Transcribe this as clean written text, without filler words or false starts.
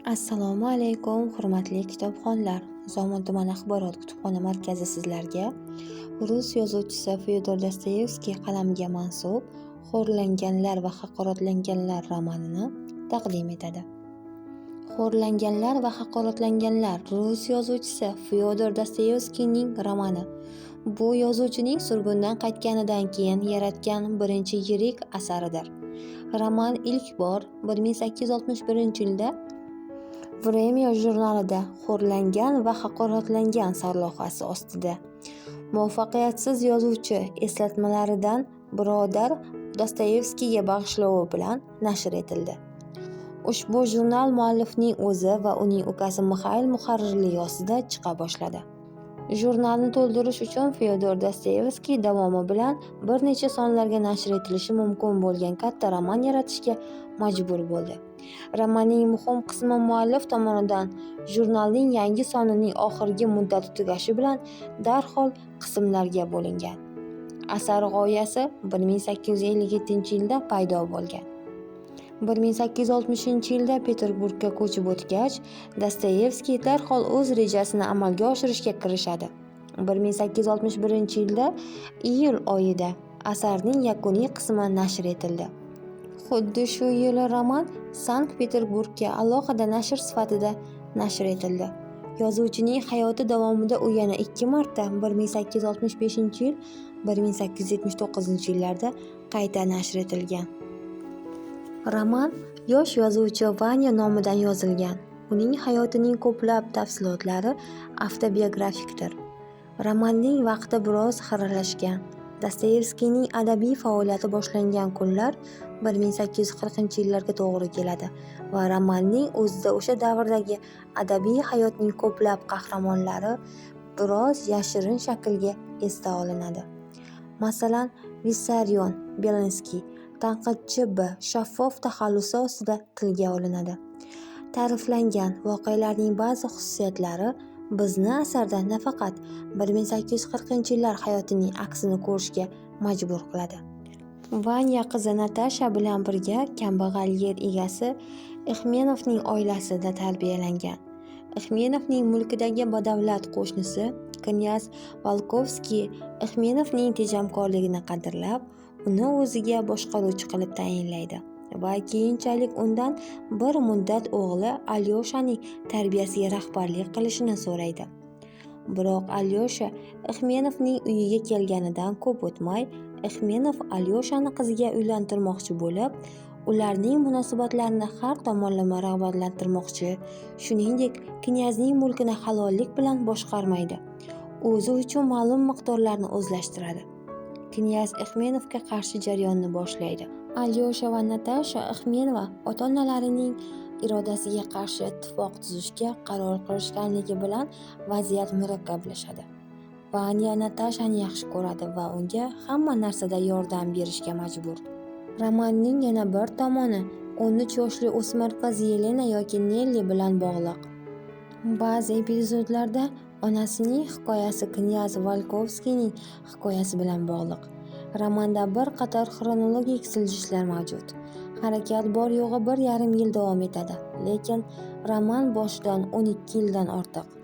Assalomu alaykum, hurmatli kitobxonlar. Zomin tuman axborot kutubxona markazi sizlarga rus yozuvchisi Fyodor Dostoyevskiy qalamiga mansub Xo'rlanganlar va haqoratlanganlar romanini taqdim etadi. Xo'rlanganlar va haqoratlanganlar rus yozuvchisi Fyodor Dostoyevskiyning romani. Bu yozuvchining surgundan qaytganidan keyin yaratgan birinchi yirik asaridir. Roman ilk bor 1861-yilda Vremya jurnalida xo'rlangan va haqoratlangan sarlavhasi ostida muvaffaqiyatsiz yozuvchi eslatmalaridan birodar Dostoyevskiyga bag'ishlovi bilan nashr etildi. Ushbu jurnal muallifning o'zi va uning ukasi Mixail muharrirligi ostida chiqa boshladi. Jurnalni to'ldirish uchun Fyodor Dostoyevskiy davomi bilan bir necha sonlarga nashr etilishi mumkin bo'lgan katta roman yaratishga majbur bo'ldi. Romanning muhim qismi muallif tomonidan jurnalning yangi sonining oxirgi muddati tugashi bilan darhol qismlarga bo'lingan. Asar g'oyasi 1857-yilda paydo bo'lgan. 1860-yilda Peterburgga ko'chib o'tgach, Dostoyevskiy darhol o'z rejasini amalga oshirishga kirishadi. 1861-yilda iyul oyida asarning yakuniy qismi nashr etildi. Xuddi shu yili roman Sankt-Peterburgga alohida nashr sifatida nashr etildi. Yozuvchining hayoti davomida u yana 2 marta 1865-yil, 1879-yillarda qayta nashr etilgan. Roman yosh yozuvchi Vanya nomidan yozilgan. Uning hayotining ko'plab tafsilotlari avtobiografikdir. Romanning vaqti biroz xiralashgan. Dostoyevskiyning adabiy faoliyati boshlangan kunlar 1840-yillarga to'g'ri keladi va romanning o'zida o'sha davrdagi adabiy hayotning ko'plab qahramonlari biroz yashirin shaklga esda olinadi. Masalan, Vissaryon Belinskiy tanqidchi B. shaffof taxallusi ostida tilga olinadi. Ta'riflangan voqealarning ba'zi xususiyatlari bizni asarda nafaqat 1840-yillar hayotining aksini ko'rishga majbur qiladi. Vanya qizi Natasha bilan birga kambag'al yer egasi Ixmenovning oilasida tarbiyalangan. Ixmenovning mulkidagi badavlat qo'shnisi knyaz Volkovskiy Ixmenovning tejamkorligini qadrlab, uni o'ziga boshqaruvchi qilib tayinlaydi va keyinchalik undan bir muddat o'g'li Alyoshaning tarbiyasiga rahbarlik qilishini so'raydi. Biroq Alyosha Ixmenovning uyiga kelganidan ko'p o'tmay, Ixmenov Alyoshani qiziga uylantirmoqchi bo'lib, ularning munosabatlarini har tomonlama rag'batlantirmoqchi, shuningdek, knyazning mulkini halollik bilan boshqarmaydi. O'zi uchun ma'lum miqdorlarni o'zlashtiradi. Knyaz Ixmenovga qarshi jarayonni boshlaydi. Alyosha va Natasha Ixmenova ota-onalarining irodasiga qarshi ittifoq tuzishga qaror qilishganligi bilan vaziyat murakkablashadi. Vanya Natashani yaxshi ko'radi va unga hamma narsada yordam berishga majbur. Romanning yana bir tomoni 13 yoshli o'smir qiz Yelena yoki Nelli bilan bog'liq. Ba'zi epizodlarda onasining hikoyasi knyaz Volkovskiyning hikoyasi bilan bog'liq. Romanda bir qator xronologik siljishlar mavjud. Harakat bor yo'g'i 1,5 yil davom etadi, lekin roman boshidan 12 yildan ortiq.